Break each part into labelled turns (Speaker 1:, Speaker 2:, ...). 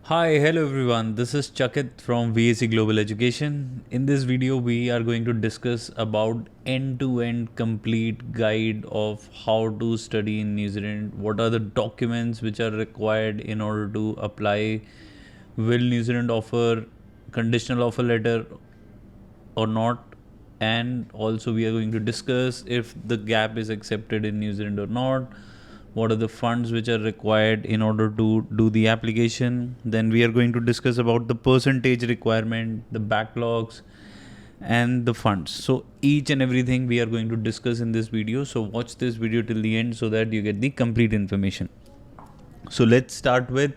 Speaker 1: Hi, hello everyone. This is Chakit from VAC Global Education. In this video, we are going to discuss about end-to-end complete guide of how to study in New Zealand. What are the documents which are required in order to apply? Will New Zealand offer conditional offer letter or not? And also we are going to discuss if the gap is accepted in New Zealand or not, what are the funds which are required in order to do the application. Then we are going to discuss about the percentage requirement, the backlogs, and the funds. So each and everything we are going to discuss in this video. So watch this video till the end so that you get the complete information. So let's start with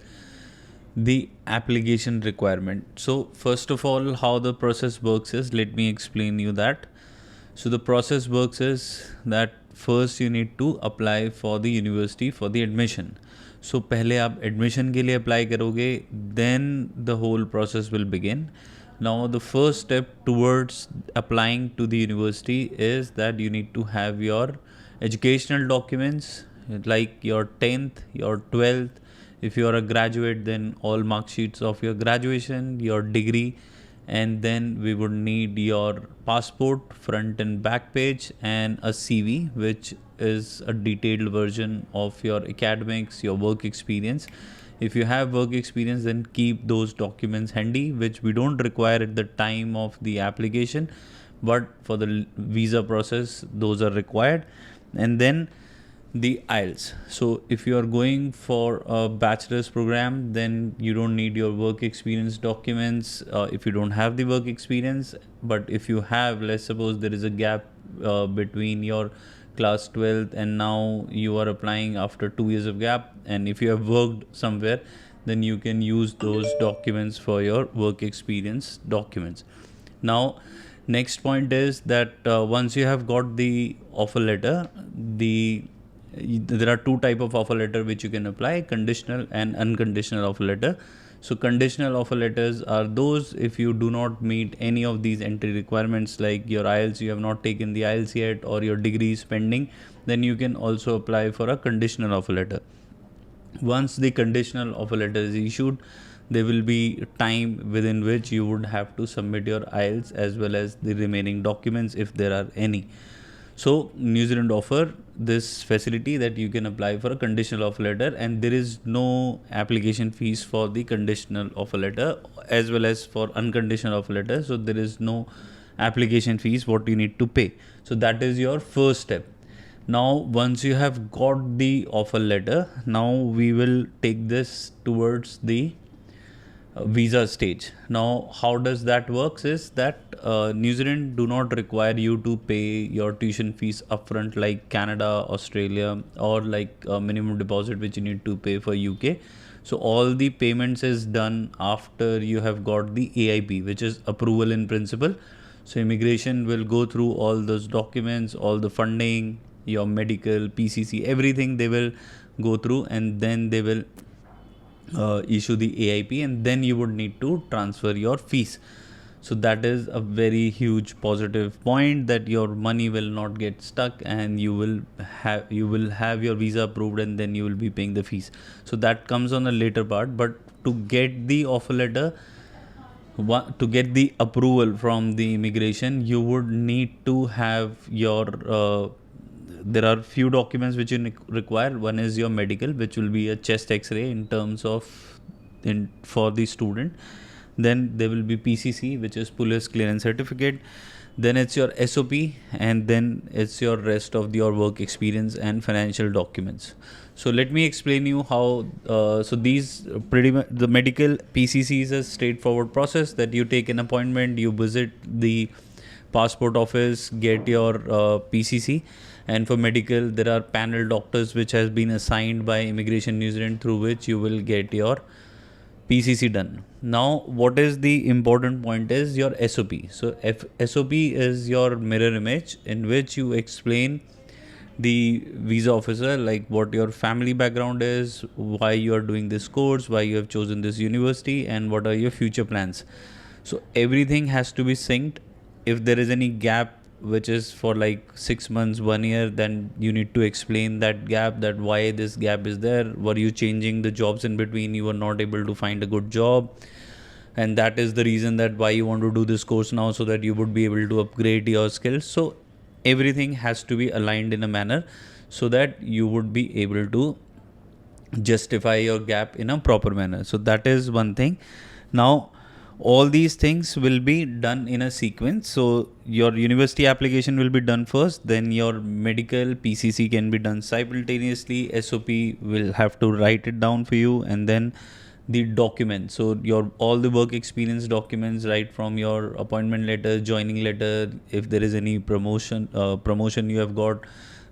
Speaker 1: the application requirement. So first of all, how the process works is, let me explain you that. So the process works is that first you need to apply for the university for the admission. So पहले आप admission के लिए apply करोगे, then the whole process will begin. Now the first step towards applying to the university is that you need to have your educational documents like your 10th, your 12th. If you are a graduate, then all mark sheets of your graduation, your degree, and then we would need your passport front and back page and a CV, which is a detailed version of your academics, your work experience. If you have work experience, then keep those documents handy, which we don't require at the time of the application, but for the visa process those are required. And then the IELTS. So if you are going for a bachelor's program, then you don't need your work experience documents if you don't have the work experience. But if you have, let's suppose there is a gap between your class 12th and now you are applying after 2 years of gap, and if you have worked somewhere, then you can use those documents for your work experience documents. Now next point is that once you have got the offer letter, there are two type of offer letter which you can apply: conditional and unconditional offer letter. So conditional offer letters are those if you do not meet any of these entry requirements, like your IELTS, you have not taken the IELTS yet, or your degree is pending, then you can also apply for a conditional offer letter. Once the conditional offer letter is issued, there will be time within which you would have to submit your IELTS as well as the remaining documents if there are any. So New Zealand offer this facility that you can apply for a conditional offer letter, and there is no application fees for the conditional offer letter as well as for unconditional offer letter. So there is no application fees what you need to pay. So that is your first step. Now once you have got the offer letter, now we will take this towards the visa stage. Now how does that works is that New Zealand do not require you to pay your tuition fees upfront like Canada, Australia, or like a minimum deposit which you need to pay for UK. So all the payments is done after you have got the AIP, which is approval in principle. So immigration will go through all those documents, all the funding, your medical, PCC, everything they will go through, and then they will issue the AIP, and then you would need to transfer your fees. So that is a very huge positive point, that your money will not get stuck and you will have your visa approved, and then you will be paying the fees. So that comes on a later part. But to get the offer letter, to get the approval from the immigration, you would need to have your there are few documents which you require. One is your medical, which will be a chest x-ray in terms of for the student. Then there will be PCC, which is police clearance certificate. Then it's your SOP, and then it's your rest of your work experience and financial documents. So let me explain you how. So these pretty much, the medical PCC is a straightforward process that you take an appointment, you visit the passport office, get your PCC. And for medical, there are panel doctors which has been assigned by Immigration New Zealand, through which you will get your PCC done. Now what is the important point is your SOP. So SOP is your mirror image in which you explain the visa officer like what your family background is, why you are doing this course, why you have chosen this university, and what are your future plans. So everything has to be synced. If there is any gap which is for like 6 months, 1 year, then you need to explain that gap, that why this gap is there. Were you changing the jobs in between? You were not able to find a good job, and that is the reason that why you want to do this course now, so that you would be able to upgrade your skills. So everything has to be aligned in a manner so that you would be able to justify your gap in a proper manner. So that is one thing. Now all these things will be done in a sequence. So your university application will be done first, then your medical PCC can be done simultaneously, SOP will have to write it down for you, and then the documents. So your all the work experience documents, right from your appointment letter, joining letter, if there is any promotion you have got,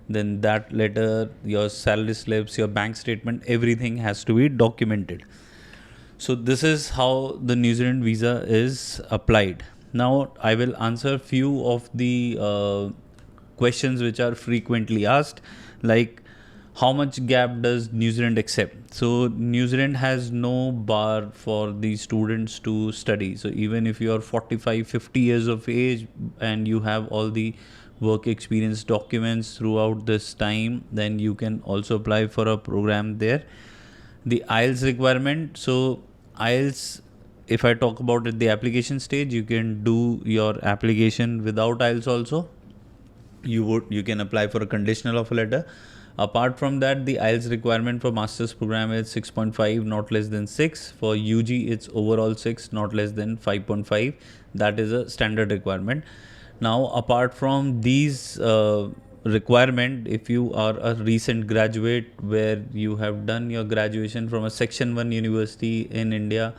Speaker 1: then that letter, your salary slips, your bank statement, everything has to be documented. So this is how the New Zealand visa is applied. Now I will answer few of the questions which are frequently asked, like how much gap does New Zealand accept? So New Zealand has no bar for the students to study. So even if you are 45, 50 years of age and you have all the work experience documents throughout this time, then you can also apply for a program there. The IELTS requirement. So IELTS, if I talk about at the application stage, you can do your application without IELTS also. You can apply for a conditional offer letter. Apart from that, the IELTS requirement for master's program is 6.5, not less than 6. For UG, it's overall 6, not less than 5.5. That is a standard requirement. Now, apart from these requirement, if you are a recent graduate where you have done your graduation from a Section 1 university in India,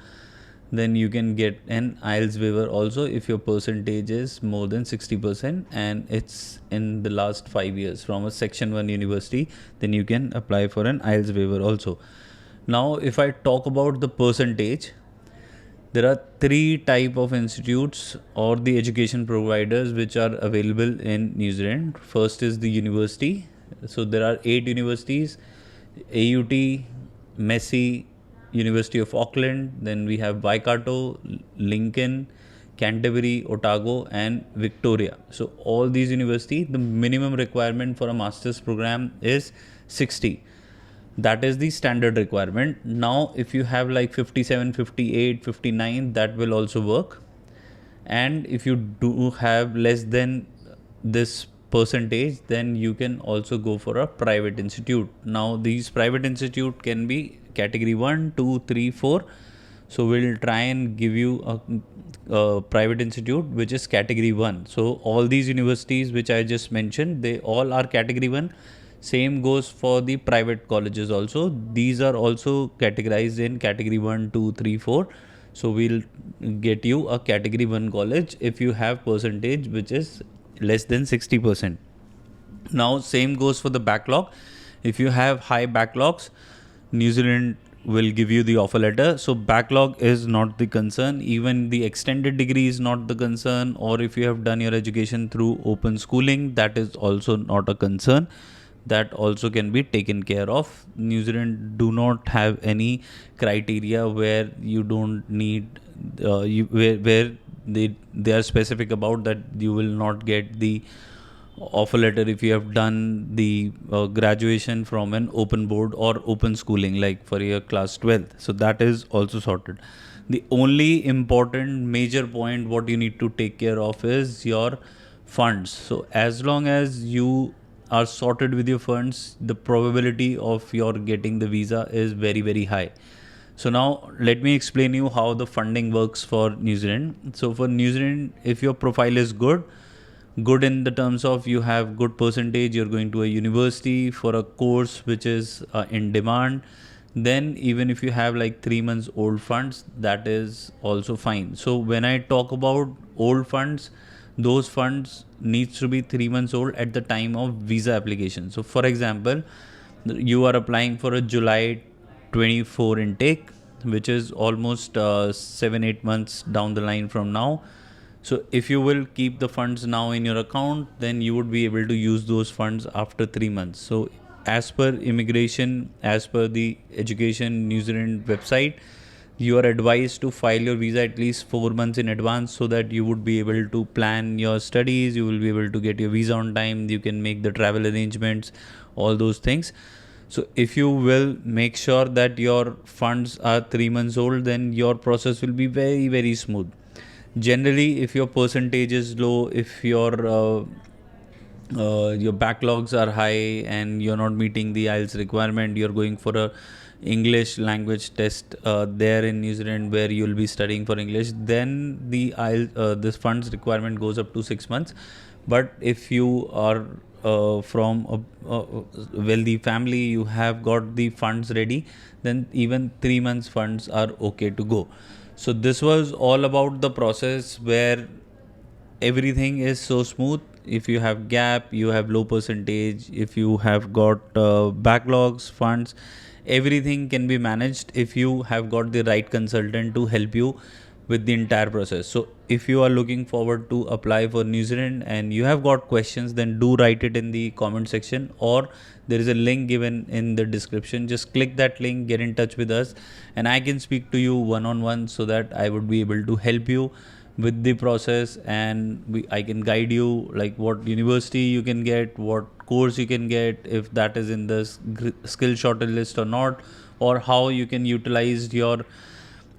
Speaker 1: then you can get an IELTS waiver also if your percentage is more than 60% and it's in the last 5 years from a Section 1 university, then you can apply for an IELTS waiver also. Now, if I talk about the percentage, there are 3 type of institutes or the education providers which are available in New Zealand. First is the university. So there are 8 universities: AUT, Massey, University of Auckland, then we have Waikato, Lincoln, Canterbury, Otago and Victoria. So all these universities, the minimum requirement for a master's program is 60. That is the standard requirement. Now if you have like 57, 58, 59, that will also work. And if you do have less than this percentage, then you can also go for a private institute. Now these private institute can be category 1, 2, 3, 4. So we'll try and give you a private institute which is category 1. So all these universities which I just mentioned, they all are category 1. Same goes for the private colleges also. These are also categorized in category 1, 2, 3, 4. So we'll get you a category 1 college if you have percentage which is less than 60%. Now same goes for the backlog. If you have high backlogs, New Zealand will give you the offer letter. So backlog is not the concern. Even the extended degree is not the concern. Or if you have done your education through open schooling, that is also not a concern. That also can be taken care of. New Zealand do not have any criteria where you don't need where they are specific about that you will not get the offer letter if you have done the graduation from an open board or open schooling, like for your class 12th. So that is also sorted. The only important major point what you need to take care of is your funds. So as long as you are sorted with your funds, the probability of your getting the visa is very, very high. So now let me explain you how the funding works for New Zealand. So for New Zealand, if your profile is good in the terms of you have good percentage, you're going to a university for a course which is in demand, then even if you have like 3 months old funds, that is also fine. So when I talk about old funds, those funds needs to be 3 months old at the time of visa application. So for example, you are applying for a July 24 intake, which is almost 7-8 months down the line from now. So if you will keep the funds now in your account, then you would be able to use those funds after 3 months. So as per immigration, as per the Education New Zealand website, you are advised to file your visa at least 4 months in advance, so that you would be able to plan your studies, you will be able to get your visa on time, you can make the travel arrangements, all those things. So if you will make sure that your funds are 3 months old, then your process will be very, very smooth. Generally, if your percentage is low, if your backlogs are high and you're not meeting the IELTS requirement, you're going for a English language test there in New Zealand, where you'll be studying for English, then the this funds requirement goes up to 6 months. But if you are from a wealthy family, you have got the funds ready, then even 3 months funds are okay to go. So this was all about the process, where everything is so smooth. If you have gap, you have low percentage, if you have got backlogs, funds, everything can be managed if you have got the right consultant to help you with the entire process. So if you are looking forward to apply for New Zealand and you have got questions, then do write it in the comment section, or there is a link given in the description. Just click that link, get in touch with us, and I can speak to you one on one, so that I would be able to help you with the process, and I can guide you like what university you can get, what course you can get, if that is in the skill shortage list or not, or how you can utilize your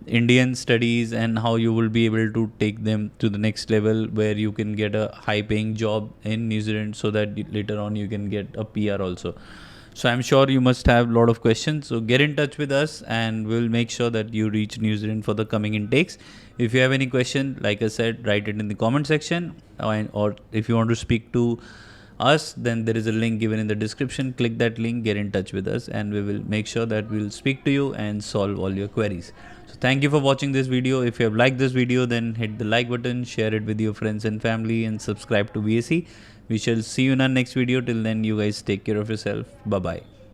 Speaker 1: Indian studies and how you will be able to take them to the next level, where you can get a high paying job in New Zealand, so that later on you can get a PR also. So I'm sure you must have a lot of questions. So get in touch with us and we'll make sure that you reach New Zealand for the coming intakes. If you have any question, like I said, write it in the comment section, or if you want to speak to us, then there is a link given in the description. Click that link, get in touch with us, and we will make sure that we'll speak to you and solve all your queries. So thank you for watching this video. If you have liked this video, then hit the like button, share it with your friends and family, and subscribe to VSE. We shall see you in our next video. Till then, you guys take care of yourself. Bye bye.